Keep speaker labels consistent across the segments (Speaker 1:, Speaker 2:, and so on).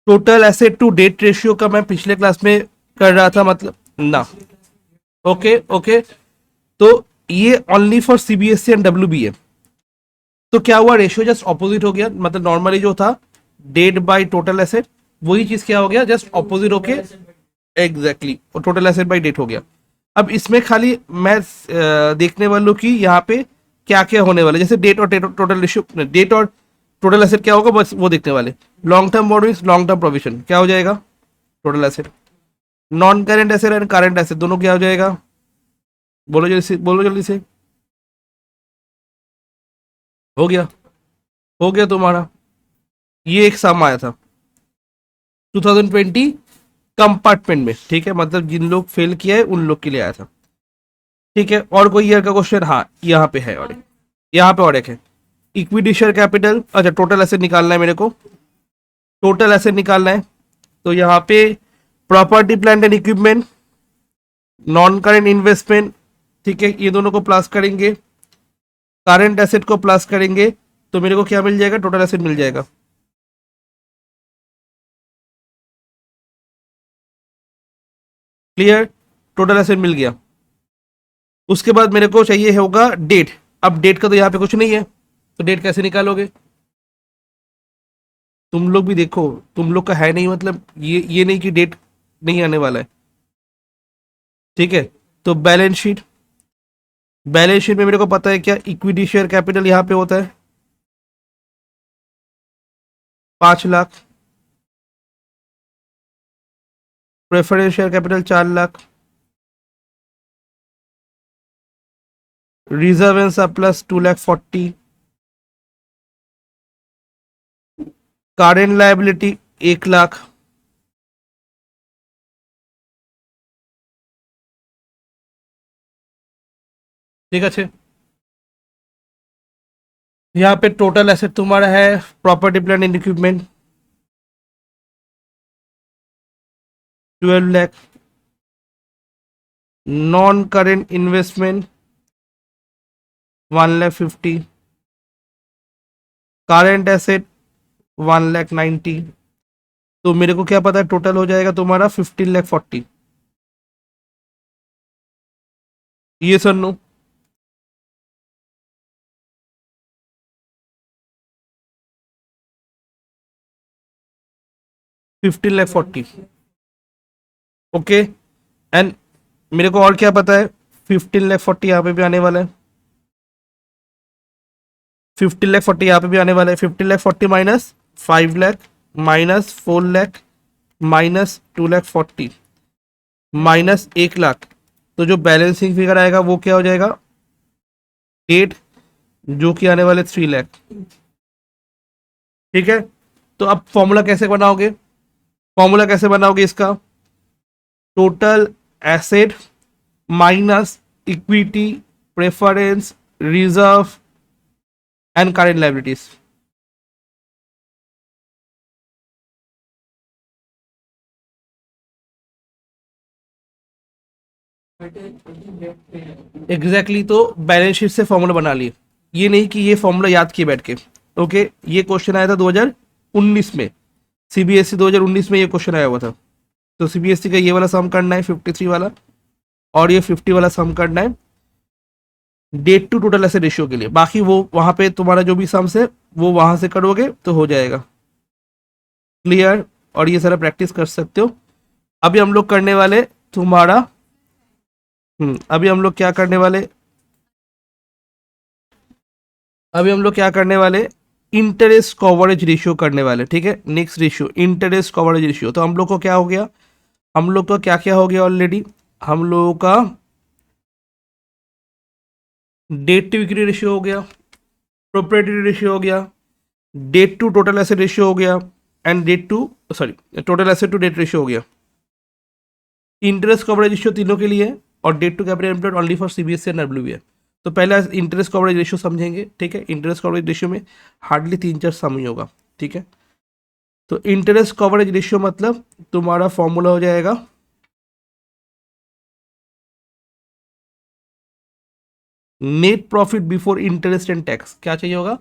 Speaker 1: Total asset to debt ratio का मैं पिछले क्लास में कर रहा था, मतलब ना। ओके ओके, तो ये only for CBSE and WBA. तो क्या हुआ, रेशियो जस्ट ऑपोजिट हो गया, मतलब नॉर्मली जो था डेट बाय टोटल एसेट, वही चीज क्या हो गया, जस्ट ऑपोजिट होके एग्जैक्टली और टोटल एसेट बाय डेट हो गया। अब इसमें खाली मैं देखने वालों की यहाँ पे क्या क्या होने वाला है, जैसे डेट और टोटल रेशियो, डेट और टोटल एसेट क्या होगा बस वो देखने वाले। Long term borrowings, long term provision क्या हो जाएगा, total asset. Non current asset and current asset दोनों क्या हो जाएगा, बोलो जल्दी से, बोलो जल्दी से। हो गया, हो गया तुम्हारा। ये एक सम आया था 2020 कंपार्टमेंट में, ठीक है, मतलब जिन लोग फेल किया है उन लोग के लिए आया था। ठीक है, और कोई ईयर का क्वेश्चन, हाँ यहाँ पे है, और यहाँ पे और एक है इक्विटी शेयर कैपिटल। अच्छा, टोटल एसेट निकालना है मेरे को, टोटल एसेट निकालना है। तो यहाँ पे property plant and equipment, non current investment, ठीक है, ये दोनों को प्लस करेंगे, करंट एसेट को प्लस करेंगे, तो मेरे को क्या मिल जाएगा, टोटल एसेट मिल जाएगा। क्लियर, टोटल एसेट मिल गया। उसके बाद मेरे को चाहिए होगा डेट। अब डेट का तो यहाँ पे कुछ नहीं है, तो डेट कैसे निकालोगे, तुम लोग भी देखो, तुम लोग का है नहीं, मतलब ये नहीं कि डेट नहीं आने वाला है। ठीक है, तो बैलेंस शीट, बैलेंस शीट में मेरे को पता है क्या, इक्विटी शेयर कैपिटल यहाँ पे होता है 5 lakh, preference share capital 4 lakh, reserve and surplus 2,40,000, current liability 1 lakh, ठीक है। यहाँ पे टोटल एसेट तुम्हारा है property plant and equipment 12 lakh, non current investment 1,50,000, current asset 1,90,000। तो मेरे को क्या पता है, टोटल हो जाएगा तुम्हारा 15,40,000। ये सर नो, 15,40,000। ओके, एंड मेरे को और क्या पता है, 15,40,000 यहाँ पे भी आने वाला है, 15,40,000 यहाँ पे भी आने वाला है। 15,40,000 minus 5 lakh minus 4 lakh minus 2,40,000 minus 1 lakh, तो जो बैलेंसिंग फिगर आएगा वो क्या हो जाएगा, डेट, जो कि आने वाले 3 लाख। ठीक है, तो अब फॉर्मूला कैसे बनाओगे, फॉर्मूला कैसे बनाओगे इसका, total asset minus equity, preference, reserve and current liabilities. Exactly, तो बैलेंस शीट से फॉर्मूला बना लिए, ये नहीं कि ये फॉर्मूला याद किए बैठ के। ओके, ये क्वेश्चन आया था 2019 में, सीबीएसई 2019 में ये क्वेश्चन आया हुआ था। तो सीबीएसई का ये वाला सम करना है 53 वाला, और ये 50 वाला सम करना है debt to total asset ratio के लिए। बाकी वो वहां पे तुम्हारा जो भी सम्स है वो वहां से करोगे तो हो जाएगा। क्लियर, और ये सारा प्रैक्टिस कर सकते हो। अभी हम लोग करने वाले तुम्हारा अभी हम लोग क्या करने वाले, अभी हम लोग क्या करने वाले, इंटरेस्ट कवरेज रेशियो करने वाले। ठीक है, next ratio interest coverage ratio. तो हम लोग को क्या हो गया, हम लोग का क्या क्या हो गया ऑलरेडी, हम लोगों का डेट टू इक्विटी रेशियो हो गया, प्रोप्राइटरी रेशियो हो गया, debt to total asset ratio हो गया, and debt to sorry total asset to debt ratio हो गया। इंटरेस्ट कवरेज रेशियो तीनों के लिए है, और debt to capital employed only for CBSE and WBA. तो पहले इंटरेस्ट कवरेज रेशियो समझेंगे। ठीक है, इंटरेस्ट कवरेज रेशियो में हार्डली 3-4 सम ही होगा। ठीक है, तो इंटरेस्ट कवरेज रेशियो मतलब तुम्हारा फॉर्मूला हो जाएगा net profit before interest and tax. क्या चाहिए होगा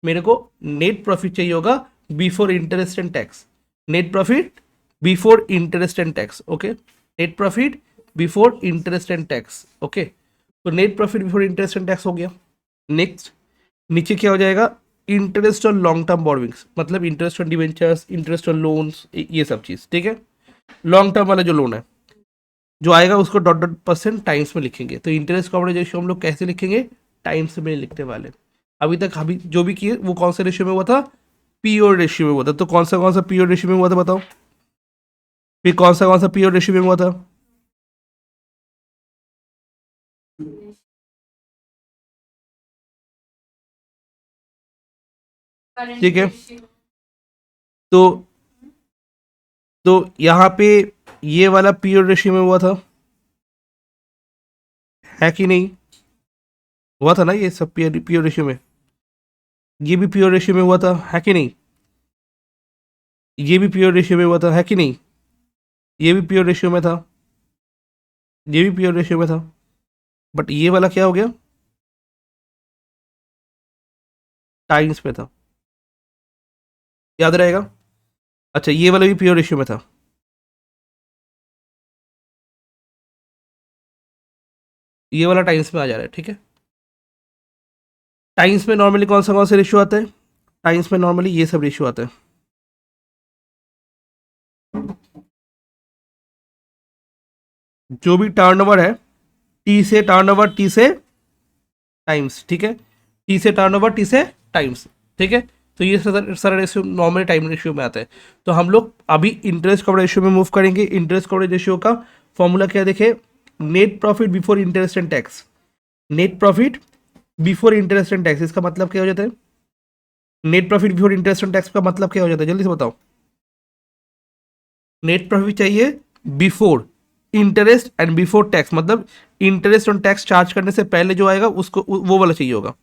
Speaker 1: मेरे को, नेट प्रॉफिट चाहिए होगा before interest and tax. Net profit before interest and tax, okay, net profit before interest and tax, okay. तो net profit before interest and tax हो गया। नेक्स्ट नीचे क्या हो जाएगा, interest on long term borrowings, मतलब interest on debentures, interest on loans, ये सब चीज़, ठीक है। लॉन्ग टर्म वाला जो लोन है जो आएगा उसको डॉट डॉट परसेंट टाइम्स में लिखेंगे। तो इंटरेस्ट कवरेज रेशियो हम लोग कैसे लिखेंगे, टाइम्स में लिखने वाले। अभी तक अभी जो भी किए वो कौन से रेशियो में हुआ था, पीओ रेशियो में हुआ था। तो कौन सा पीओ रेशियो में हुआ था बताओ, फिर कौन सा पीओ रेशियो में हुआ था, ठीक है। तो यहाँ पे ये वाला पीओ रेशियो में हुआ था, है कि नहीं, हुआ था ना ये सब पीओ रेशियो में, ये भी पीओ रेशियो में हुआ था, है कि नहीं, ये भी पीओ रेशियो में हुआ था, है कि नहीं, ये भी पीओ रेशियो में था, ये भी पीओ रेशियो में था। बट ये वाला क्या हो गया, टाइम्स में था, याद रहेगा। अच्छा ये वाला भी पीओ रेशियो में था, ये वाला टाइम्स में आ जा रहा है, ठीक है। टाइम्स में नॉर्मली कौन सा रेशियो आता है, टाइम्स में नॉर्मली ये सब रेशियो आता है, जो भी टर्नओवर है, टी से टर्नओवर, टी से टाइम्स, ठीक है, टी से टर्नओवर, टी से टाइम्स, ठीक है। तो ये सारा रेशियो नॉर्मल टाइम रेशियो में आता है। तो हम लोग अभी इंटरेस्ट कवरेज रेशियो में मूव करेंगे। इंटरेस्ट कवरेज रेशियो का फॉर्मूला क्या देखे, net profit before interest and tax, net profit before interest and tax, इसका मतलब क्या हो जाता है, net profit before interest and tax का मतलब क्या हो जाता है, जल्दी से बताओ। नेट प्रॉफिट चाहिए before interest and before tax, मतलब इंटरेस्ट और टैक्स चार्ज करने से पहले जो आएगा उसको वो वाला चाहिए होगा।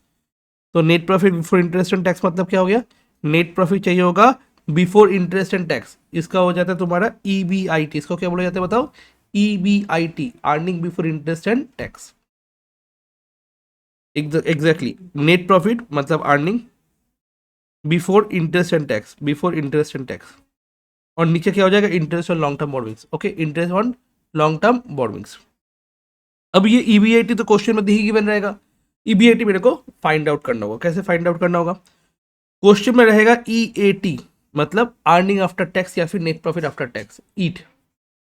Speaker 1: तो net profit before interest and tax मतलब क्या हो गया, नेट प्रॉफिट चाहिए होगा बिफोर इंटरेस्ट एंड टैक्स, इसका हो जाता है तुम्हारा ईबीआईटी। इसको क्या बोला जाता है बताओ, EBIT, earning before interest and tax. Exactly, net profit मतलब earning before interest and tax, before interest and tax. और नीचे क्या हो जाएगा, interest on long term borrowings, okay, interest on long term borrowings. अब ये ईबीआईटी तो क्वेश्चन में ही गिवन रहेगा, ईबीआईटी मेरे को फाइंड आउट करना होगा। कैसे फाइंड आउट करना होगा, क्वेश्चन में रहेगा ईएटी, मतलब अर्निंग आफ्टर टैक्स या फिर नेट प्रॉफिट आफ्टर टैक्स, ईट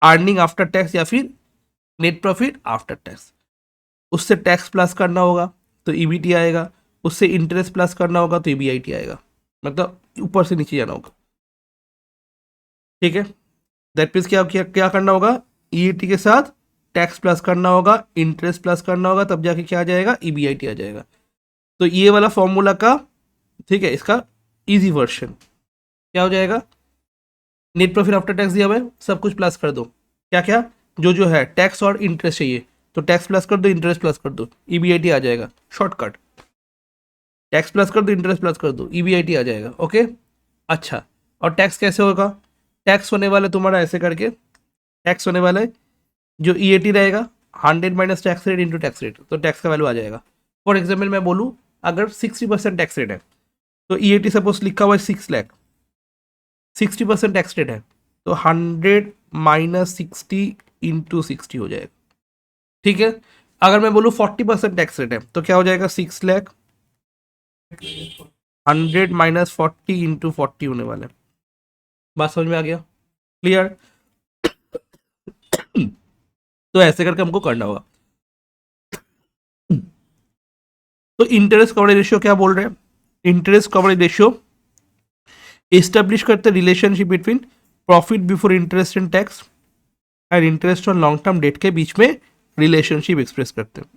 Speaker 1: अर्निंग आफ्टर टैक्स या फिर नेट प्रॉफिट आफ्टर टैक्स। उससे टैक्स प्लस करना होगा तो ईबीटी आएगा, उससे इंटरेस्ट प्लस करना होगा तो ईबीआईटी आएगा, मतलब ऊपर से नीचे जाना होगा, ठीक है। दैट मीन्स क्या करना होगा, ईईटी के साथ टैक्स प्लस करना होगा, इंटरेस्ट प्लस करना होगा, तब जाके क्या आ जाएगा, ईबीआईटी आ जाएगा। तो ये वाला फॉर्मूला का, ठीक है, इसका इजी वर्जन क्या हो जाएगा, नेट प्रॉफिट आफ्टर टैक्स दिया हुआ है, सब कुछ प्लस कर दो, क्या क्या जो है टैक्स और इंटरेस्ट चाहिए तो टैक्स प्लस कर दो, इंटरेस्ट प्लस कर दो, ईबीआईटी आ जाएगा, शॉर्टकट, टैक्स प्लस कर दो, इंटरेस्ट प्लस कर दो, ईबीआईटी आ जाएगा, ओके। अच्छा, और टैक्स कैसे होगा, टैक्स होने वाला तुम्हारा ऐसे करके, टैक्स होने वाला है जो ईएटी रहेगा 100 minus tax rate into tax rate, तो टैक्स का वैल्यू आ जाएगा। फॉर एग्जाम्पल मैं बोलूँ अगर 60% टैक्स रेट है तो ईएटी सपोज लिखा हुआ है 6 लाख, 60% टैक्स रेट है तो 100 माइनस 60 इंटू 60 हो जाएगा, ठीक है। अगर मैं बोलूँ 40% टैक्स रेट है तो क्या हो जाएगा, 6 लाख 100 माइनस 40 इंटू 40 होने वाला है। बात समझ में आ गया, क्लियर। तो ऐसे करके हमको करना होगा। तो इंटरेस्ट कवरेज रेशियो क्या बोल रहे हैं, इंटरेस्ट कवरेज रेशियो एस्टेब्लिश करते relationship between profit before interest and tax and interest on long term date के बीच में रिलेशनशिप एक्सप्रेस करते हैं।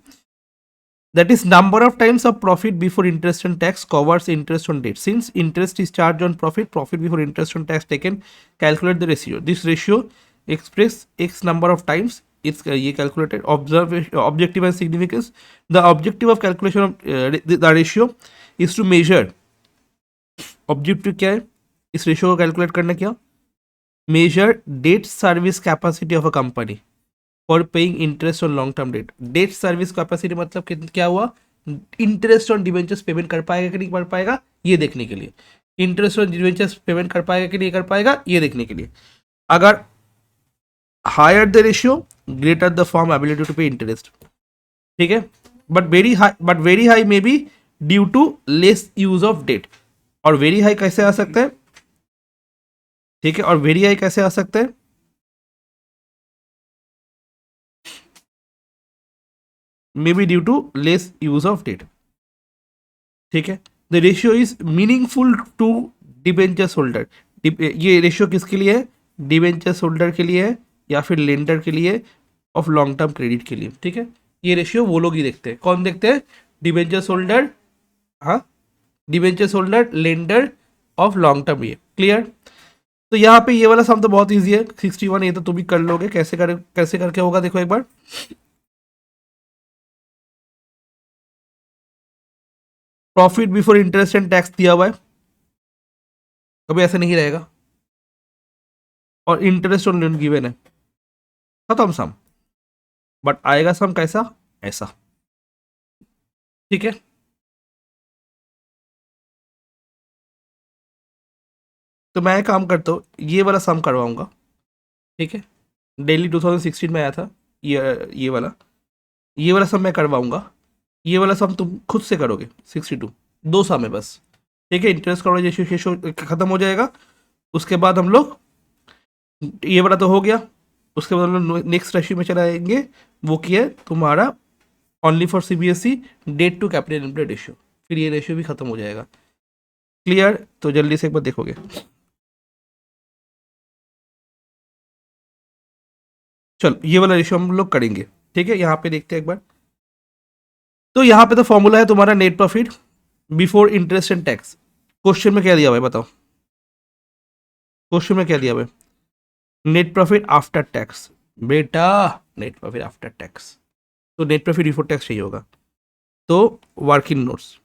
Speaker 1: That is number of times of profit before interest and tax covers interest on debt. Since interest is charged on profit, profit before interest on tax taken, calculate the ratio. This ratio express x number of times. It's ये calculated. Objective and significance. The objective of calculation of the ratio is to measure. Objective क्या है इस ratio को calculate करना, क्या measure debt service capacity of a company for paying interest on long term debt. Debt service capacity मतलब क्या हुआ, interest on debentures payment कर पाएगा कि नहीं कर पाएगा ये देखने के लिए। इंटरेस्ट और डिवेंचर्स पेमेंट कर पाएगा कि नहीं कर पाएगा, ये देखने के लिए। अगर higher the ratio greater the firm ability to pay interest, ठीक है। But very high may be due to less use of debt. और वेरी हाई कैसे आ सकता है, ठीक है, और वेरी हाई कैसे आ सकता है, may be due to less use of debt, ठीक है। The ratio is meaningful to debentures holder. ये रेशियो किसके लिए है, डिबेंचर्स होल्डर के लिए है या फिर लेंडर के लिए ऑफ लॉन्ग टर्म क्रेडिट के लिए, ठीक है। ये रेशियो वो लोग ही देखते हैं, कौन देखते हैं, डिबेंचर्स होल्डर, हाँ, debentures holder, lender of long term, ये क्लियर। तो यहाँ पे ये वाला सम तो बहुत इजी है, 61, ये तो तुम भी कर लोगे। कैसे करके होगा देखो एक बार। Profit before interest and tax दिया हुआ है, कभी ऐसा नहीं रहेगा, और इंटरेस्ट ऑन लोन गिवन है, खत्म सम। बट आएगा सम कैसा, ऐसा, ठीक है। तो मैं एक काम करता हूँ, ये वाला सम करवाऊंगा, ठीक है। डेली 2016 में आया था ये वाला, ये वाला सम मैं करवाऊंगा। ये वाला सम तुम खुद से करोगे, 62, 2 सम है बस, ठीक है। इंटरेस्ट कवरेज रेशियो खत्म हो जाएगा। उसके बाद हम लोग, ये वाला तो हो गया, उसके बाद हम लोग नेक्स्ट रेशियो में चला जाएंगे, वो क्या है तुम्हारा, only for CBSE debt to capital employed ratio. फिर ये रेशियो भी खत्म हो जाएगा, क्लियर। तो जल्दी से एक बार देखोगे, चलो ये वाला रेशियो हम लोग करेंगे, ठीक है। यहाँ पे देखते हैं एक बार। तो यहाँ पे तो फॉर्मूला है तुम्हारा net profit before interest and tax. Question में क्या दिया हुआ है बताओ, क्वेश्चन में क्या दिया हुआ है, नेट प्रॉफिट आफ्टर टैक्स। बेटा नेट प्रॉफिट आफ्टर टैक्स, तो नेट प्रॉफिट बिफोर टैक्स चाहिए होगा। तो वर्किंग নোটস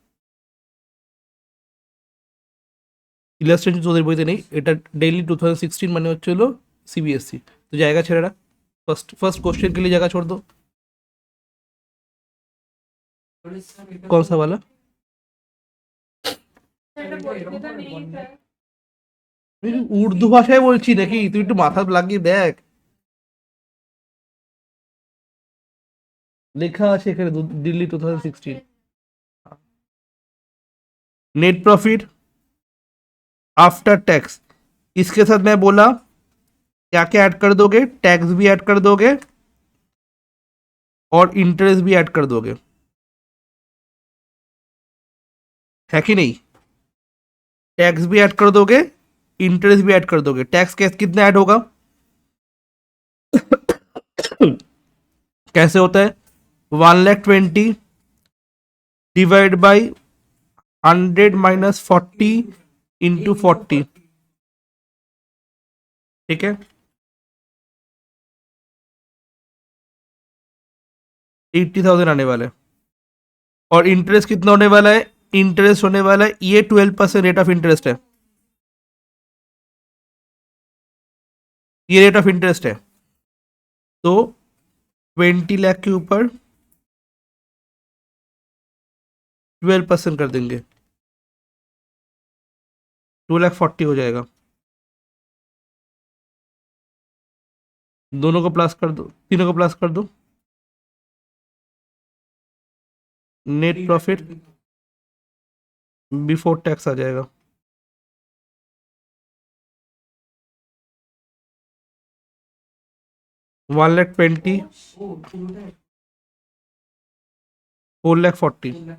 Speaker 1: ইলাস্ট্রেশন তোদের বইতে নেই, এটা डेली 2016 মানে হচ্ছে হলো सीबीएसई। तो जाएगा ছেলেরা, फर्स्ट फर्स्ट क्वेश्चन के लिए जगह छोड़ दो। कौन सा वाला, উর্দু ভাষায় বলছি নাকি, তুই একটু মাথা লাগিয়ে দেখ, লেখা আছে এখানে Delhi 2016 net profit after tax. इसके साथ मैं बोला क्या क्या ऐड कर दोगे, टैक्स भी ऐड कर दोगे और इंटरेस्ट भी ऐड कर दोगे, है कि नहीं। टैक्स भी ऐड कर दोगे, इंटरेस्ट भी ऐड कर दोगे। टैक्स कितना ऐड होगा कैसे होता है, 1,20,000 डिवाइड बाई 100 माइनस 40 इंटू 40, ठीक है। 80,000 आने वाला है। और इंटरेस्ट कितना होने वाला है, इंटरेस्ट होने वाला है, ये 12% रेट ऑफ इंटरेस्ट है, ये रेट ऑफ इंटरेस्ट है। तो 20 लाख के ऊपर 12% कर देंगे, 2,40,000 हो जाएगा। दोनों को प्लस कर दो, तीनों को प्लस कर दो, नेट प्रॉफिट बिफोर टैक्स आ जाएगा। $1,20,000 $4,40,000,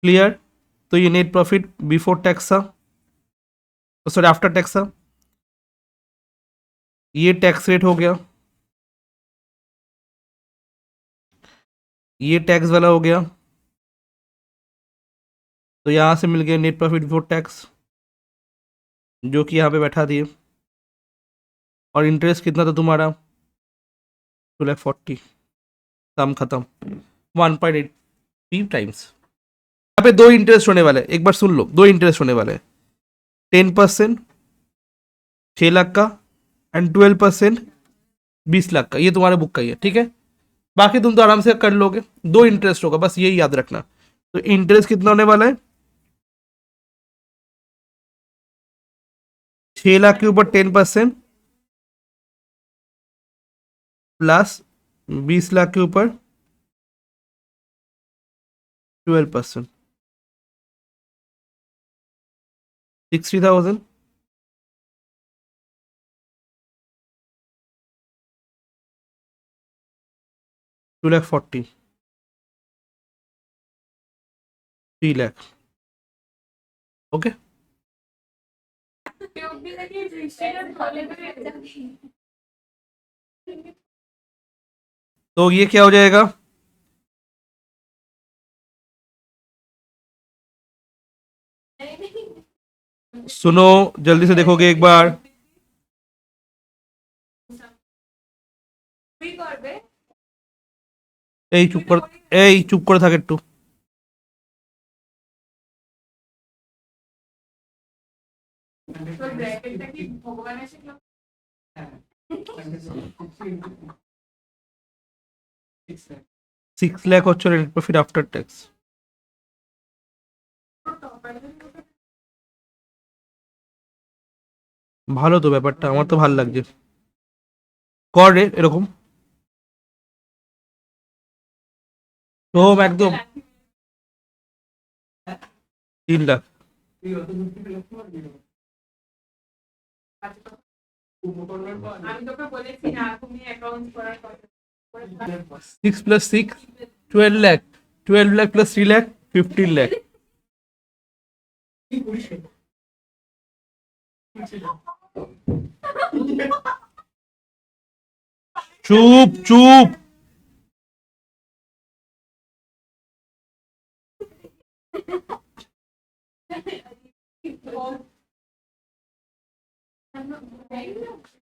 Speaker 1: क्लियर। तो ये नेट प्रॉफिट बिफोर टैक्स था, सॉरी आफ्टर टैक्स था। ये टैक्स रेट हो गया, ये टैक्स वाला हो गया। तो यहाँ से मिल गया नेट प्रॉफिट बिफोर टैक्स, जो कि यहाँ पे बैठा दिए। और इंटरेस्ट कितना था तुम्हारा, 2,40,000, सम खत्म, 1.8 टाइम्स। यहाँ पे दो इंटरेस्ट होने वाले हैं, एक बार सुन लो, दो इंटरेस्ट होने वाले हैं, 10% 6 लाख का एंड 12% 20 लाख का। ये तुम्हारे बुक का ही है, ठीक है। बाकी तुम तो आराम से कर लोगे, दो इंटरेस्ट होगा, बस यही याद रखना। तो इंटरेस्ट कितना होने वाला है, 6 लाख के ऊपर 10% प्लस 20 लाख के ऊपर 12%, 60,000, 2 लाख 40, 3 लाख। ओके, तो ये क्या हो जाएगा? सुनो, जल्दी से देखोगे एक बार। এই চুপ কর, এই চুপ করে থাক একটু। 6 লাখ হচ্ছে নেট প্রফিট আফটার ট্যাক্স। ভালো তো ব্যাপারটা, আমার তো ভালো লাগছে। কর রে এরকম। সোম একদম 3 লাখ। 6 + 6 12 লাখ, 12 লাখ প্লাস 3 লাখ 15 লাখ। চুপ চুপ।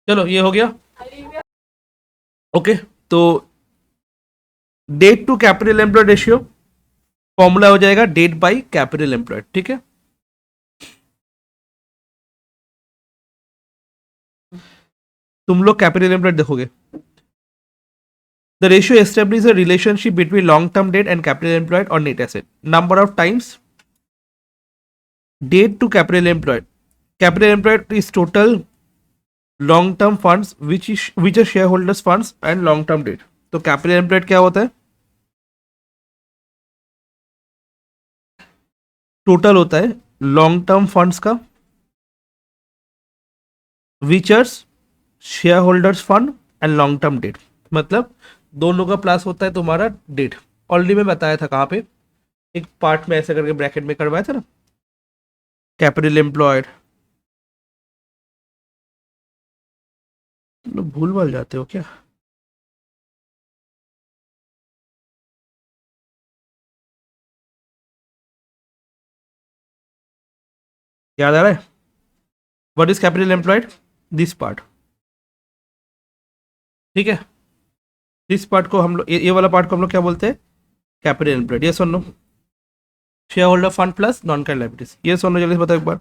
Speaker 1: चलो ये हो गया। ओके, तो debt to capital employed ratio formula हो जाएगा डेट बाई कैपिटल एम्प्लॉयड। ठीक है, तुम लोग कैपिटल एम्प्लॉयड देखोगे। The ratio establishes a relationship between long-term debt and capital employed or net asset. Number of times debt to capital employed. Capital employed is total long-term funds which are shareholders funds and long-term debt. तो capital employed क्या होता है? Total होता है long term funds का which are share holders fund and long term debt. मतलब दोनों का प्लस होता है तुम्हारा डेट। ऑलरेडी मैं बताया था कहाँ पे, एक पार्ट में ऐसे करके ब्रैकेट में करवाया था ना, कैपिटल एम्प्लॉयड। लोग भूल भाल जाते हो क्या? याद आ रहा है? What is capital employed? This part. ठीक है, दिस पार्ट को हम लोग, ये वाला पार्ट को हम लोग क्या बोलते हैं? Capital employed. ये सुन लो, share holder fund plus non cash liabilities. ये सुन लो, जल्दी से बताओ एक बार।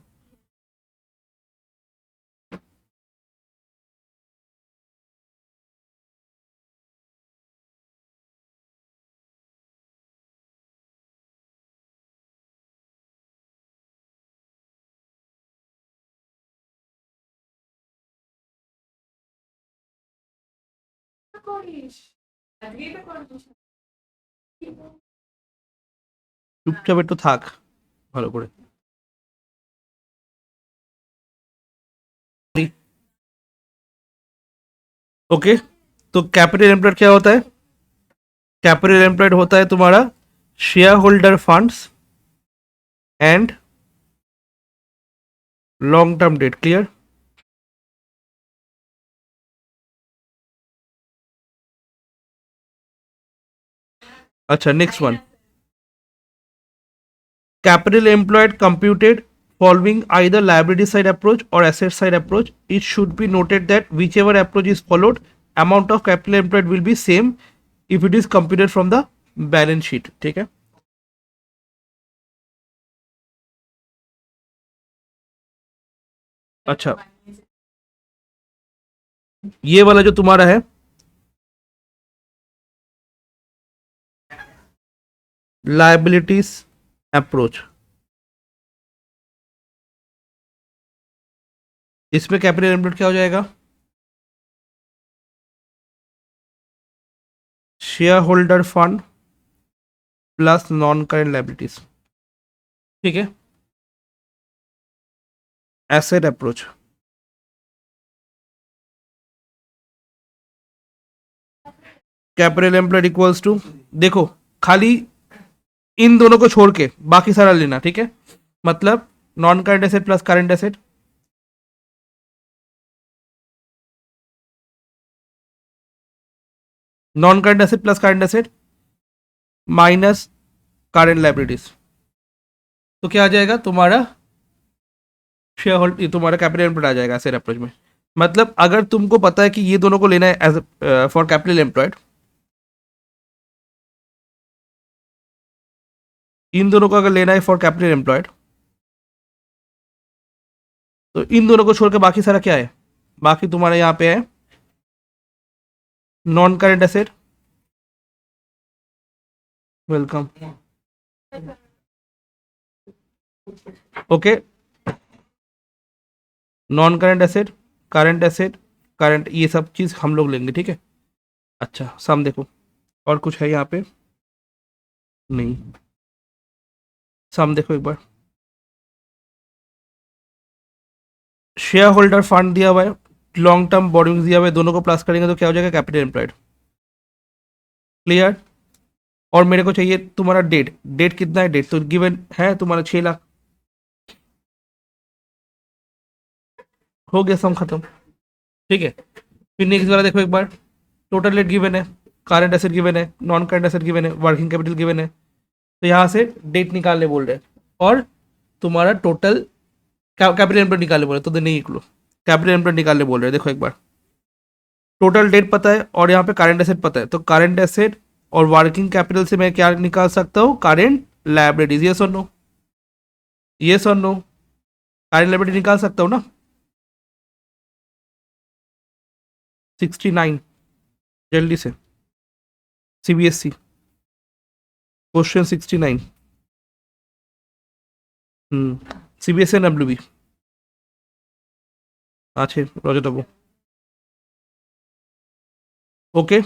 Speaker 1: চুপচাপ একটু থাক ভালো করে। ओके, तो कैपिटल एम्प्लॉयड क्या होता है? कैपिटल एम्प्लॉयड होता है तुम्हारा share holder funds and long term debt. Clear? अच्छा, next one, capital employed computed following either liability side approach or asset side approach. It should be noted that whichever approach is followed, amount of capital employed will be same if it is computed from the balance sheet. ठीक है, अच्छा ये वाला जो तुम्हारा है liabilities approach, इसमें capital employed क्या हो जाएगा? Share holder fund plus non current liabilities. ठीक है, asset approach. Capital employed equals to, देखो खाली इन दोनों को छोड़ के बाकी सारा लेना, ठीक है? मतलब non current asset plus current asset, non current asset plus current asset minus current liabilities. तो क्या आ जाएगा तुम्हारा? शेयर होल्ड, तुम्हारा कैपिटल एम्प्लॉयड आ जाएगा एसेट अप्रोच में। मतलब अगर तुमको पता है कि ये दोनों को लेना है एज फॉर कैपिटल एम्प्लॉयड, इन दोनों को अगर लेना है फॉर कैपिटल एम्प्लॉयड, तो इन दोनों को छोड़ के बाकी सारा क्या है? बाकी तुम्हारे यहाँ पे है non current asset, welcome, okay, non current asset, current asset, current, ये सब चीज़ हम लोग लेंगे, ठीक है? अच्छा सम देखो, और कुछ है यहाँ पे? नहीं, सम देखो एक बार। शेयर होल्डर फंड दिया हुआ है, लॉन्ग टर्म बोरिंग दिया हुआ है, दोनों को प्लस करेंगे तो क्या हो जाएगा? Capital employed. क्लियर? और मेरे को चाहिए तुम्हारा डेट, डेट कितना है? डेट तो गिवन है तुम्हारा 6 लाख। हो गया, सम खत्म। ठीक है, फिर नेक्स्ट वाला देखो एक बार। टोटल डेट गिवन है, करंट एसेट गिवन है, नॉन करंट एसेट गिवन है, वर्किंग कैपिटल गिवन है। तो यहाँ से डेट निकालने बोल रहे हैं, और तुम्हारा टोटल कैपिटल एम्प्लॉयड निकालने बोल रहे, तो नहीं निकलो, कैपिटल एम्प्लॉयड निकालने बोल रहे हैं। देखो एक बार, टोटल डेट पता है और यहाँ पे करंट एसेट पता है, तो करंट एसेट और वर्किंग कैपिटल से मैं क्या निकाल सकता हूँ? Current liabilities. यस और नो? यस और नो? करंट लायबिलिटी निकाल सकता हूँ ना? 69, जल्दी से, सीबीएसई क्वेश्चन 69। सीबीएसई डब्ल्यूबी আছে রজতবাবু। ওকে,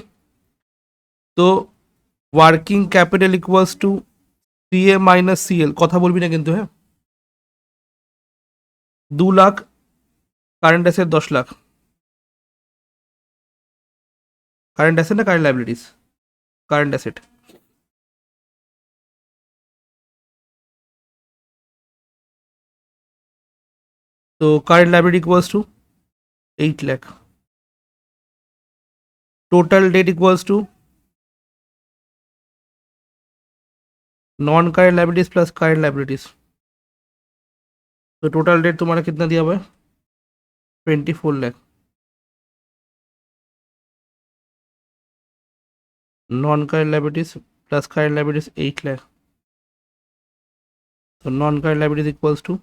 Speaker 1: তো working capital equals to CA minus CL, কথা বলবি না কিন্তু, হ্যাঁ? 2 lakh, current asset 10 lakh. Current asset না কারেন্ট লাইবিলিটিস? Current asset. তো current liability equals to 8 lakh. Total debt equals to non current liabilities plus current liabilities. तो टोटल डेट तुम्हारा कितना दिया हुआ है? 24 lakh. Non current liabilities plus current liabilities 8 lakh. तो non current liabilities equals to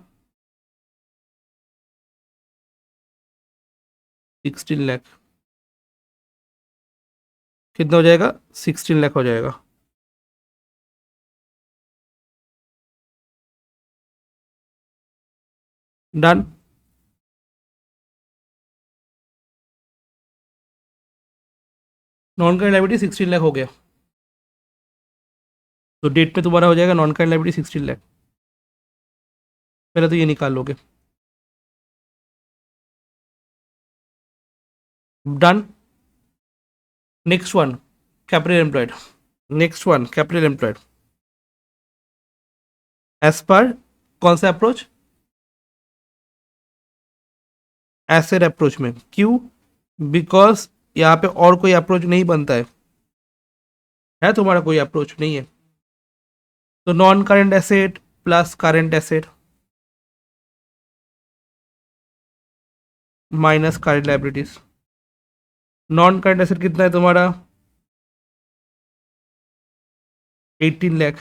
Speaker 1: 16 lakh. कितना हो जाएगा? 16 लाख हो जाएगा। Done. Non current liability 16 lakh हो गया, तो डेट पे तुम्हारा हो जाएगा नॉन करंट लाइबिलिटी 16 लाख। पहले तो ये निकाल लोगे। Done. Next one, capital employed. Next one, capital employed as per कौन सा अप्रोच? एसेट अप्रोच में। क्यों? बिकॉज यहाँ पे और कोई अप्रोच नहीं बनता है तुम्हारा कोई अप्रोच नहीं है। तो non current asset plus current asset minus current liabilities. Non current asset कितना है तुम्हारा? 18 लाख।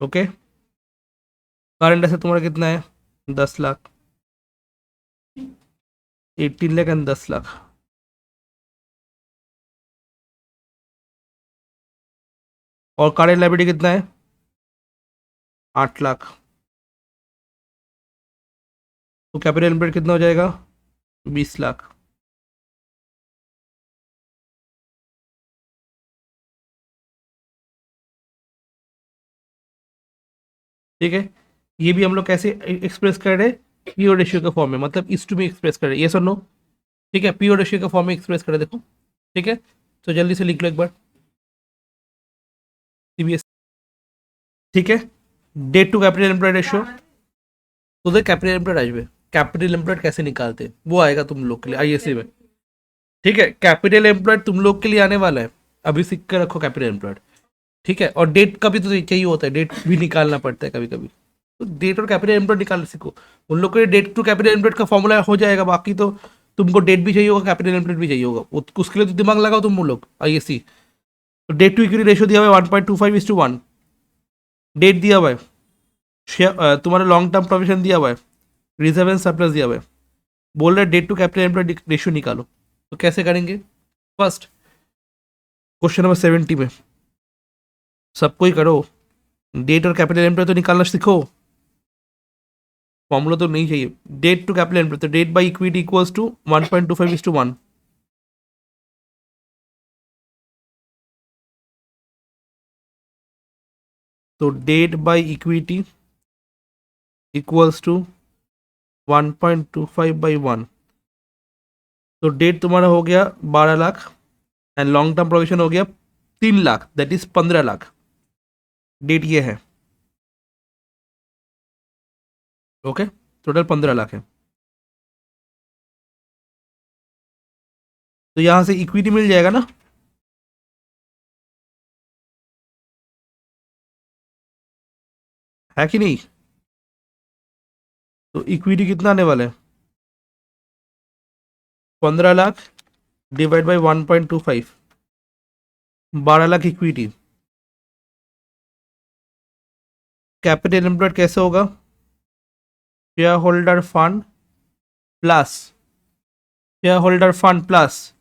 Speaker 1: ओके, करंट एसेट तुम्हारा कितना है? 10 लाख। 18 लाख एंड 10 लाख। और करंट लाइबिलिटी कितना है? 8 लाख। तो कैपिटल एम्प्लॉयड कितना हो जाएगा? 20 लाख। ठीक है, ये भी हम लोग कैसे एक्सप्रेस कर रहे हैं? पीओ रेशियो के फॉर्म में, मतलब इस टू में एक्सप्रेस कर रहे हैं, ये सर नो। ठीक है, पीओ रेशियो के फॉर्म में एक्सप्रेस कर रहे हैं, देखो। ठीक है, तो जल्दी से लिख लो एक बार, सीबीएस। ठीक है, debt to capital employed ratio. तो उधर कैपिटल एम्प्लॉयड आ जाए, कैपिटल एम्प्लॉयड कैसे निकालते हैं वो आएगा तुम लोग के लिए आईएससी में। ठीक है, कैपिटल एम्प्लॉयड तुम लोग के लिए आने वाला है, अभी सीख कर रखो कैपिटल एम्प्लॉयड। ठीक है, और डेट का भी तो चाहिए होता है, डेट भी निकालना पड़ता है कभी कभी, तो डेट और कैपिटल एम्प्लॉयड निकालना सीखो। उन लोग के लिए डेट टू कैपिटल एम्प्लॉयड का फॉर्मूला हो जाएगा, बाकी तो तुमको डेट भी चाहिए होगा, कैपिटल एम्प्लॉयड भी चाहिए होगा, उसके लिए तो दिमाग लगाओ तुम लोग आईएससी। तो डेट टू इक्विटी रेशियो दिया हुआ है 1.25:1। डेट दिया हुआ है, तुम्हारा लॉन्ग टर्म प्रोविजन दिया हुआ है, रिजर्व एंड सरप्लस दिया हुआ है, बोल रहे debt to capital employed ratio निकालो। तो कैसे करेंगे? फर्स्ट, क्वेश्चन नंबर 70 में सबको ही करो, डेट और कैपिटल एम्प्लॉयड तो निकालना सीखो, फॉर्मूला तो नहीं चाहिए। डेट टू कैपिटल एम्प्लॉयड, तो debt by equity equals to 1.25:1। तो debt by equity equals to 1.25/1। तो डेट तुम्हारा हो गया 12 lakh, and long term provision हो गया 3 lakh, that is 15 lakh. Debt ये है, ओके, टोटल 15 लाख है। तो यहां से इक्विटी मिल जाएगा ना, है कि नहीं? तो इक्विटी कितना आने वाला है? 15 lakh divide by 1.25, 12 lakh equity. Capital employed कैसे होगा? Share holder fund plus, share holder fund plus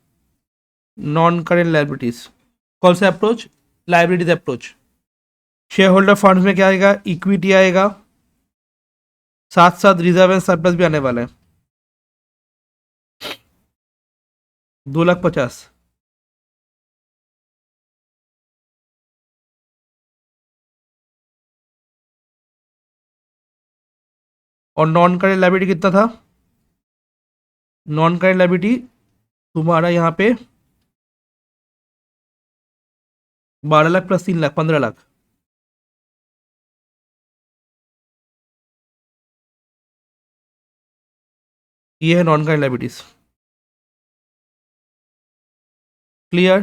Speaker 1: non current liabilities. कौन सा approach? Liabilities approach. Share holder fund में क्या आएगा? इक्विटी आएगा, साथ साथ रिजर्व एंड सरप्लस भी आने वाला है, 2,50,000। और नॉन करेंट लाइबिलिटी कितना था? नॉन करेंट लाइबिलिटी तुम्हारा यहाँ पे 12 लाख प्लस 3 लाख, 15 लाख। ये है non current liabilities. Clear?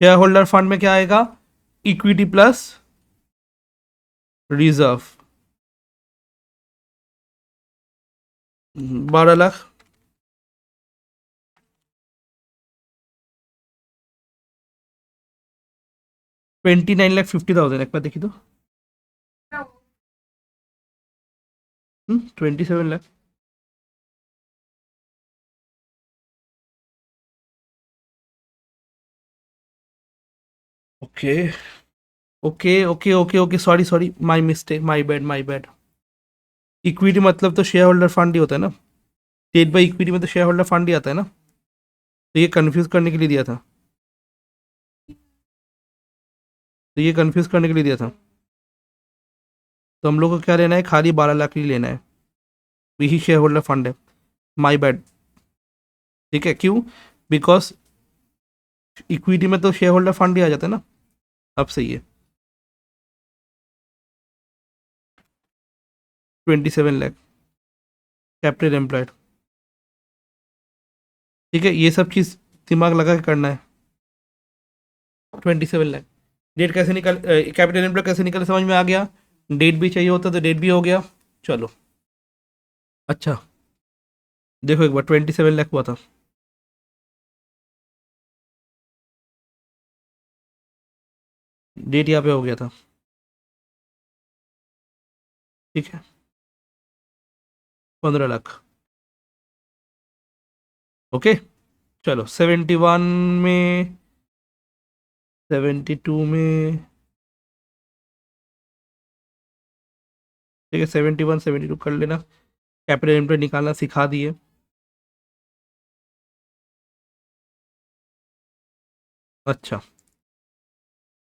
Speaker 1: Share holder fund में क्या आएगा? Equity plus reserve, 12 lakh. 29,50,000, एक बार देखी तो। 27 lakh. Okay okay okay okay okay, sorry sorry, my mistake, my bad my bad. Equity मतलब तो शेयर होल्डर फंड ही होता है ना, डेट बाई इक्विटी में तो शेयर होल्डर फंड ही आता है ना, तो ये कंफ्यूज करने के लिए दिया था, तो ये कंफ्यूज करने के लिए दिया था। तो हम लोग को क्या लेना है? खाली 12 लाख ही लेना है, यही शेयर होल्डर फंड है। My bad. ठीक है, क्यों? बिकॉज इक्विटी में तो शेयर होल्डर फंड ही आ जाता है ना। अब सही है, 27 लाख कैपिटल एम्प्लॉयड। ठीक है, ये सब चीज़ दिमाग लगा के करना है। 27 लाख। डेट कैसे निकल, कैपिटल एम्प्लॉयड कैसे निकले समझ में आ गया। डेट भी चाहिए होता तो डेट भी हो गया। चलो, अच्छा, देखो एक बार 27 लाख हुआ था, डेट यहाँ पे हो गया था। ठीक है, 15 लाख। ओके, चलो 71 में, 72 में, ठीक है 71 72 कर लेना। कैपिटल इम्प्लॉय निकालना सिखा दिए। अच्छा,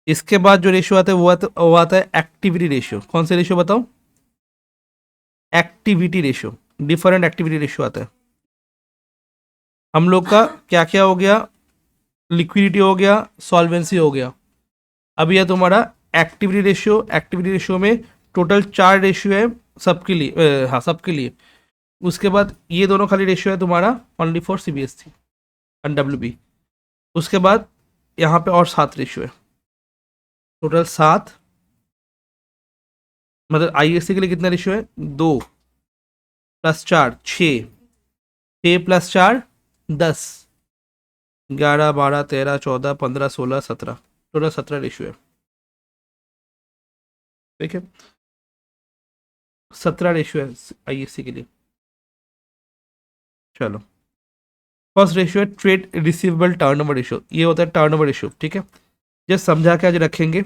Speaker 1: इसके बाद जो रेशियो आता है वो आता है एक्टिविटी रेशियो। कौन से रेशियो बताओ? Activity ratio, different activity ratio आता है। हम लोग का क्या क्या हो गया? लिक्विडिटी हो गया, सॉल्वेंसी हो गया। अब यह तुम्हारा एक्टिविटी रेशियो। एक्टिविटी रेशियो में टोटल 4 रेशियो है सबके लिए, हाँ सबके लिए। उसके बाद ये दोनों खाली रेशियो है तुम्हारा only for CBSE and WB. उसके बाद यहाँ पे और 7 रेशियो है, टोटल 7। मतलब आईएससी के लिए कितना रेशियो है? 2 + 4 6, 6 + 4 10, 11 12 13 14 15 16 17, टोटल 17 रेशियो है। ठीक है, 17 रेशियो है आईएससी के लिए। चलो, फर्स्ट रेशियो है ट्रेड रिसीवेबल टर्नओवर रेशियो। ये होता है टर्नओवर रेशियो। ठीक है, जस्ट समझा के आज रखेंगे।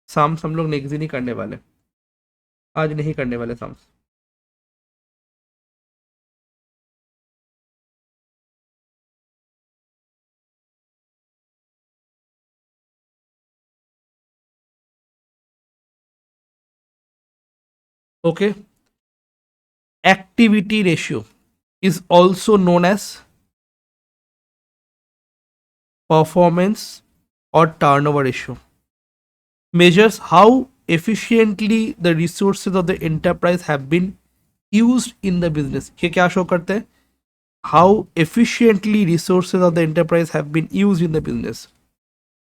Speaker 1: साम्स हम लोग नेक्स्ट दिन ही करने वाले, आज नहीं करने वाले sums. Okay, activity ratio is also known as performance or turnover ratio, measures how efficiently the resources of the enterprise have been used in the business। ये क्या शो करते हैं? How efficiently resources of the enterprise have been used in the business,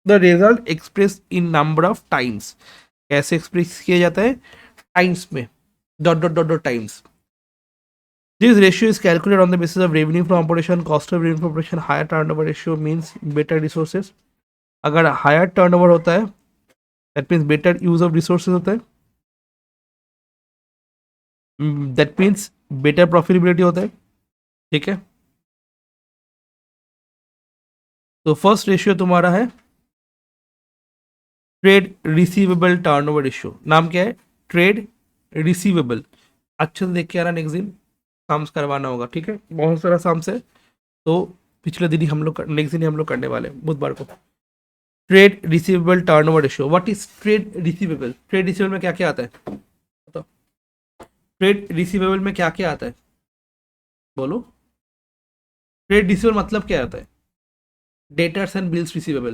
Speaker 1: the result expressed in number of times। कैसे express किया जाता है? Times में, dot dot dot dot times. This ratio is calculated on the basis of revenue from operation, cost of revenue from operation। higher turnover ratio means better resources। अगर higher turnover होता है that means better use of resources होता है, that means better profitability होता है। ठीक है, तो फर्स्ट रेशियो तुम्हारा है ट्रेड रिसीवेबल टर्नओवर रेशियो। नाम क्या है? Trade receivable. अच्छे से देख के आना, नेक्स्ट दिन साम्स करवाना होगा। ठीक है, बहुत सारा साम्स है, तो पिछले दिन ही हम लोग नेक्स्ट दिन ही हम लोग करने वाले बुधवार को। Trade receivable turnover ratio. What is trade receivable? Trade receivable में क्या क्या आता है बताओ? ट्रेड रिसीवेबल में क्या क्या आता है बोलो? ट्रेड रिसीवेबल मतलब क्या आता है? Debtors and bills receivable.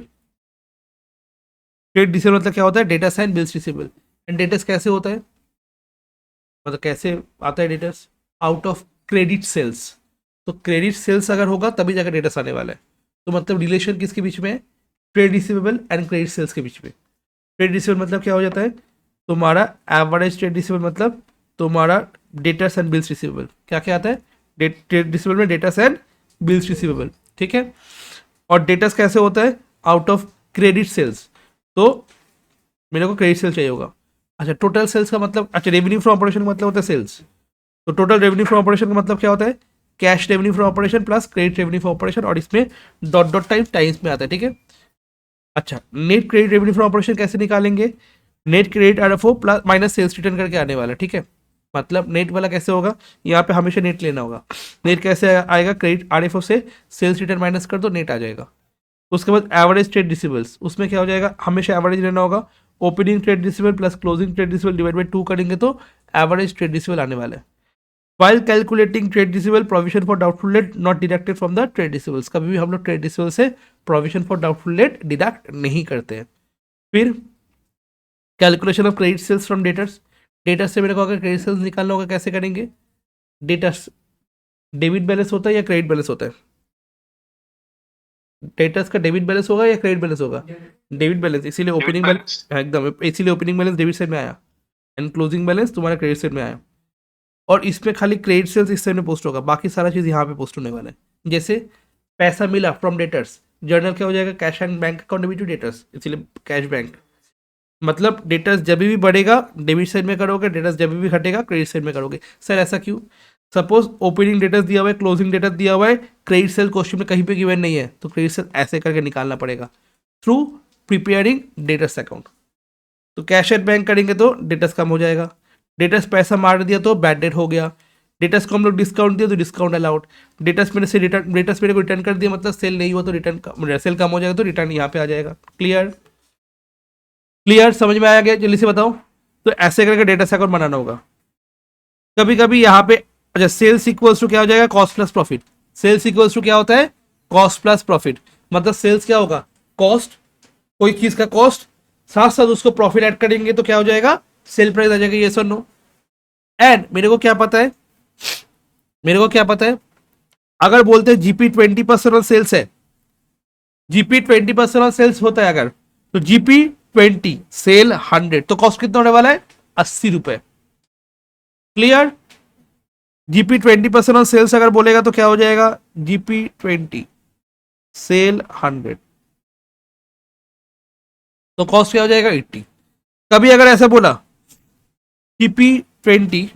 Speaker 1: Trade receivable मतलब क्या होता है? Debtors and bills receivable. And debtors कैसे होता है, मतलब कैसे आता है debtors? Out of credit sales. तो क्रेडिट सेल्स अगर होगा तभी जाकर डेटर्स आने वाला है। तो मतलब रिलेशन किसके बीच में है? Trade receivable and credit sales के बीच में। ट्रेड रिसीवेबल मतलब क्या हो जाता है? तुम्हारा एवरेज ट्रेड रिसीवेबल मतलब तुम्हारा डेटर्स एंड बिल्स रिसीवेबल। क्या क्या आता है? ट्रेड रिसीवेबल में डेटर्स एंड बिल्स रिसीवेबल। ठीक है, और डेटर्स कैसे होता है? Out of credit sales. तो मेरे को क्रेडिट सेल्स चाहिए होगा। अच्छा, टोटल सेल्स का मतलब, अच्छा रेवेन्यू फ्रॉम ऑपरेशन का मतलब होता है सेल्स। तो टोटल रेवेन्यू फ्रॉम ऑपरेशन का मतलब क्या होता है? Cash revenue from operation plus credit revenue from operation, और इसमें डॉट डॉट टाइम्स में आता है। ठीक है, अच्छा net credit revenue from operation कैसे निकालेंगे? Net credit RFO plus minus sales return करके आने वाला। ठीक है, मतलब नेट वाला कैसे होगा? यहाँ पे हमेशा नेट लेना होगा। नेट कैसे आएगा? क्रेडिट आरएफओ से सेल्स रिटर्न माइनस कर दो, नेट आ जाएगा। उसके बाद एवरेज ट्रेड रिसीवेबल्स, उसमें क्या हो जाएगा? हमेशा एवरेज लेना होगा। Opening trade receivable plus closing trade receivable divide by 2 करेंगे तो एवरेज ट्रेड रिसीवेबल आने वाला है। While calculating trade receivable, provision for doubtful debt not deducted from the trade receivables। कभी भी हम लोग ट्रेड रिसीवेबल से provision for doubtful debt deduct नहीं करते हैं। फिर calculation of credit sales from debtors. Debtors से मेरे को अगर क्रेडिट सेल्स निकालना होगा कैसे करेंगे? डेटर्स डेबिट बैलेंस होता है या क्रेडिट बैलेंस होता है? डेटर्स का डेबिट बैलेंस होगा या क्रेडिट बैलेंस होगा? डेबिट बैलेंस, इसीलिए ओपनिंग बैलेंस एकदम, इसीलिए ओपनिंग बैलेंस डेबिट साइड में आया एंड क्लोजिंग बैलेंस तुम्हारा क्रेडिट साइड में आया। और इसमें खाली क्रेडिट सेल्स इस साइड में पोस्ट होगा, बाकी सारा चीज़ यहाँ पे पोस्ट होने वाला है। जैसे पैसा मिला फ्रॉम डेटर्स, जर्नल क्या हो जाएगा? Cash and bank account debit to debtors, इसीलिए कैश बैंक। मतलब डेटर्स जब भी बढ़ेगा डेबिट साइड में करोगे, डेटर्स जब भी घटेगा क्रेडिट साइड में करोगे। सर ऐसा क्यों? सपोज ओपनिंग डेटर्स दिया हुआ है, क्लोजिंग डेटर्स दिया हुआ है, क्रेडिट सेल क्वेश्चन में कहीं पे गिवन नहीं है, तो क्रेडिट सेल ऐसे करके निकालना पड़ेगा थ्रू प्रिपेयरिंग डेटर्स अकाउंट। तो कैश एट बैंक करेंगे तो डेटर्स कम हो जाएगा। डेटर्स पैसा मार दिया तो बैड डेट हो गया। डेटस को हम लोग डिस्काउंट दिया तो डिस्काउंट अलाउड, डेटस मैंने से रिटर्न, डेटस मेरे को रिटर्न कर दिया मतलब सेल नहीं हुआ तो रिटर्न, सेल कम हो जाएगा तो रिटर्न यहाँ पे आ जाएगा। क्लियर, क्लियर, समझ में आया गया? जल्दी से बताओ। तो ऐसे करके डेटा अकाउंट बनाना होगा। कभी कभी यहाँ पे अच्छा, सेल्स इक्वल्स टू क्या हो जाएगा, cost plus profit. Sales equals to क्या होता है, कॉस्ट प्लस प्रॉफिट। मतलब सेल्स क्या होगा, कॉस्ट, कोई चीज का कॉस्ट, साथ साथ उसको प्रॉफिट ऐड करेंगे तो क्या हो जाएगा, सेल प्राइस आ जाएगा। यस और नो? एंड मेरे को क्या पता है, मेरे को क्या पता है, अगर बोलते हैं जीपी 20% सेल्स है, जीपी 20% सेल्स होता है अगर, तो जीपी 20 सेल 100 तो कॉस्ट कितना होने वाला है, 80 रुपए। क्लियर? जीपी 20% सेल्स अगर बोलेगा तो क्या हो जाएगा, जीपी 20 सेल 100 तो कॉस्ट क्या हो जाएगा, 80। कभी अगर ऐसा बोला जीपी 20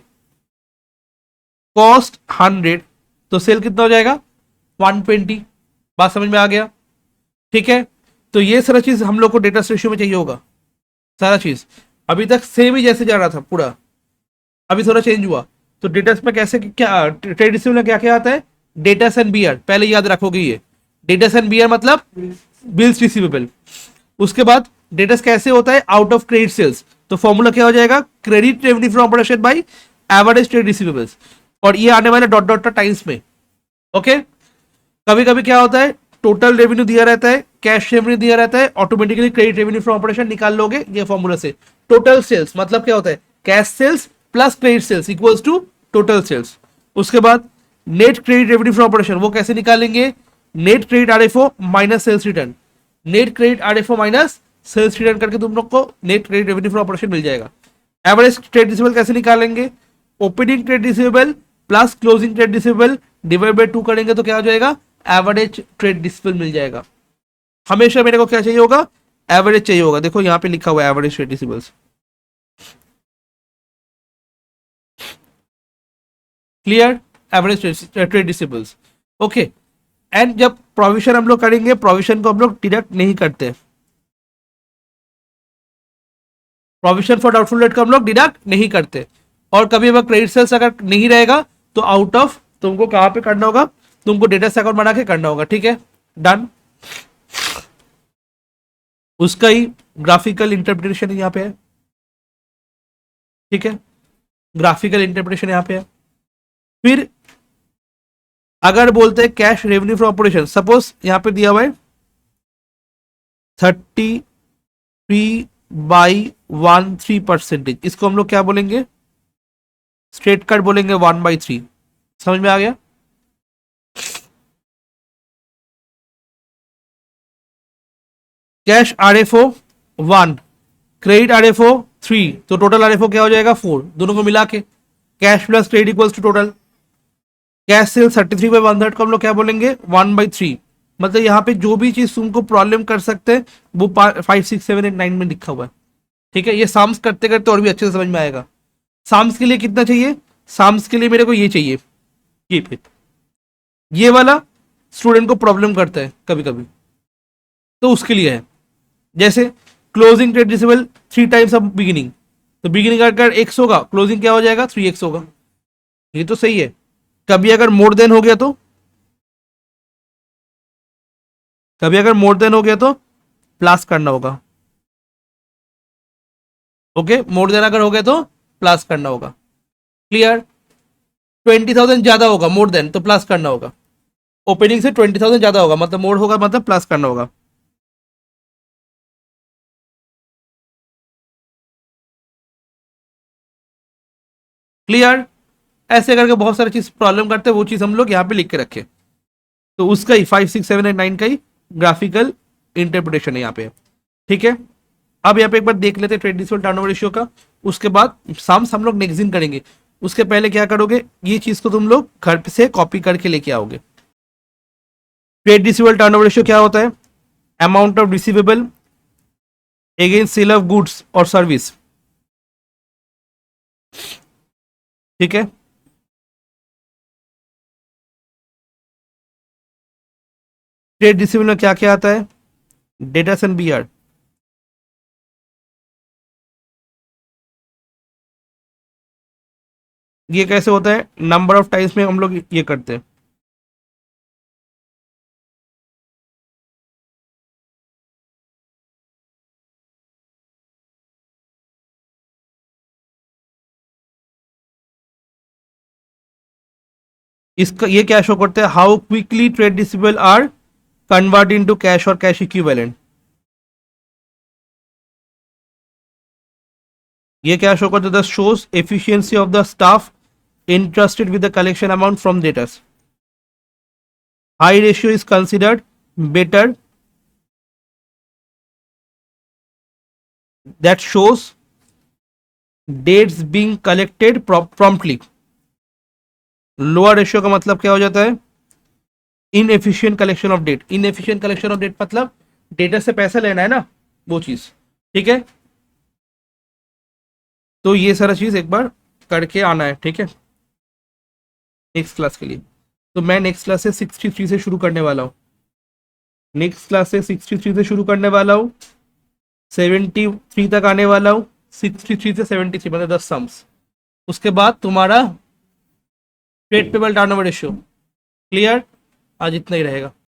Speaker 1: कॉस्ट 100 तो सेल कितना हो जाएगा, 120। बात समझ में आ गया? ठीक है, तो ये सारा चीज हम लोग को डेटा रेशियो में चाहिए होगा, सारा चीज। अभी तक सेम ही जैसे जा रहा था पूरा, अभी थोड़ा चेंज हुआ। तो डेटा में कैसे क्या ट्रेड रिसीवेबल में क्या क्या आता है, डेटास एंड बियर, पहले याद रखोगे ये, डेटास एंड बियर मतलब बिल्स रिसीवेबल। उसके बाद डेटास कैसे होता है, आउट ऑफ क्रेडिट सेल्स, तो फॉर्मूला क्या हो जाएगा, credit revenue from operation by average trade receivables, और ये आने वाले डॉट डॉट टाइम्स में। ओके, कभी कभी क्या होता है, टोटल रेवेन्यू दिया रहता है, कैश रेवेन्यू दिया रहता है, automatically credit revenue from operation निकाल लोगे ये फॉर्मूला से। टोटल सेल्स मतलब क्या होता है, cash sales plus credit sales equals to total sales. उसके बाद net credit revenue from operation वो कैसे निकालेंगे, net credit RFO minus sales return, net credit RFO minus sales return करके तुम लोग को net credit revenue from operation मिल जाएगा। एवरेज ट्रेड रिसीवेबल कैसे निकालेंगे, opening trade receivable plus closing trade receivable divide by 2 करेंगे तो क्या हो जाएगा, एवरेज ट्रेड रिसीवेबल मिल जाएगा। हमेशा मेरे को क्या चाहिए होगा, एवरेज चाहिए होगा। देखो यहाँ पे लिखा हुआ है average trade receivables. Clear? Average trade receivables. Okay, and जब प्रोविजन हम लोग करेंगे, प्रोविजन को हम लोग डिडक्ट नहीं करते, प्रोविजन फॉर डाउटफुल डेट को हम लोग डिडक्ट नहीं करते। और कभी अगर क्रेडिट सेल्स अगर नहीं रहेगा तो आउट ऑफ तुमको कहां पे करना होगा, तुमको डेटा से अकाउंट बना के करना होगा। ठीक है, डन। उसका ही ग्राफिकल इंटरप्रिटेशन यहाँ पे है। ठीक है, ग्राफिकल इंटरप्रिटेशन यहाँ पे है। फिर अगर बोलते हैं cash revenue from operation, suppose यहाँ पे दिया हुआ है 33/13%, इसको हम लोग क्या बोलेंगे, स्ट्रेट कट बोलेंगे 1/3। समझ में आ गया? कैश आरएफओ 1, क्रेडिट आरएफओ 3, तो टोटल आरएफओ क्या हो जाएगा, 4, दोनों को मिला के cash plus credit equals to total. Cash sale 33/1/3 को हम लोग क्या बोलेंगे, 1/3। मतलब यहाँ पे जो भी चीज तुमको प्रॉब्लम कर सकते हैं वो 5 6 7 8 9 में लिखा हुआ है। ठीक है, ये साम्स करते करते और भी अच्छे से समझ में आएगा। साम्स के लिए कितना चाहिए, साम्स के लिए मेरे को ये चाहिए, ये वाला स्टूडेंट को प्रॉब्लम करता है कभी कभी, तो उसके लिए है। जैसे closing trade receivable 3 times of beginning, तो बिगिनिंग अगर x होगा, क्लोजिंग क्या हो जाएगा, 3x होगा। ये तो सही है। कभी अगर मोर देन हो गया तो, कभी अगर मोर देन हो गया तो प्लस करना होगा। ओके, मोर देन अगर हो गया तो प्लस करना होगा। क्लियर? 20,000 ज्यादा होगा मोर देन तो प्लस करना होगा, ओपनिंग से 20,000 ज्यादा होगा मतलब मोर होगा मतलब प्लस करना होगा। क्लियर? ऐसे करके बहुत सारी चीज प्रॉब्लम करते हैं, वो चीज हम लोग यहाँ पे लिख के रखे, तो उसका ही 5 6 7 8 9 का ही ग्राफिकल इंटरप्रिटेशन है यहाँ पे। ठीक है, अब यहाँ पे एक बार देख लेते हैं ट्रेड रिसीवेबल टर्नओवर रेशियो का। उसके बाद साम्स हम लोग नेक्स्ट दिन करेंगे। उसके पहले क्या करोगे, ये चीज को तुम लोग घर से कॉपी करके लेके आओगे। ट्रेड रिसीवेबल टर्नओवर रेशियो क्या होता है, amount of receivable against sale of goods और सर्विस। ठीक है, ट्रेड रिसीवेबल में क्या क्या आता है, डेटर्स एंड बीआर, ये कैसे होता है, नंबर ऑफ टाइम्स में हम लोग ये करते हैं। इसका ये क्या शो करते हैं, how quickly trade receivable are convert into cash और कैश इक्विवेलेंट। ये क्या शो करते हैं, shows efficiency of the staff interested with the collection amount from debtors. High ratio is considered better, that shows debts being collected promptly. Lower ratio का मतलब क्या हो जाता है, inefficient collection of debt. Inefficient collection of debt मतलब debtor से पैसा लेना है ना, वो चीज। ठीक है, तो ये सारा चीज एक बार करके आना है, ठीक है, नेक्स्ट क्लास के लिए। तो मैं नेक्स्ट क्लास से 63 से शुरू करने वाला हूँ। नेक्स्ट क्लास से 63 से शुरू करने वाला हूँ, 73 तक आने वाला हूँ। 63 से 73 मतलब 10 सम्स। उसके बाद तुम्हारा trade payable turnover ratio. Clear, आज इतना ही रहेगा।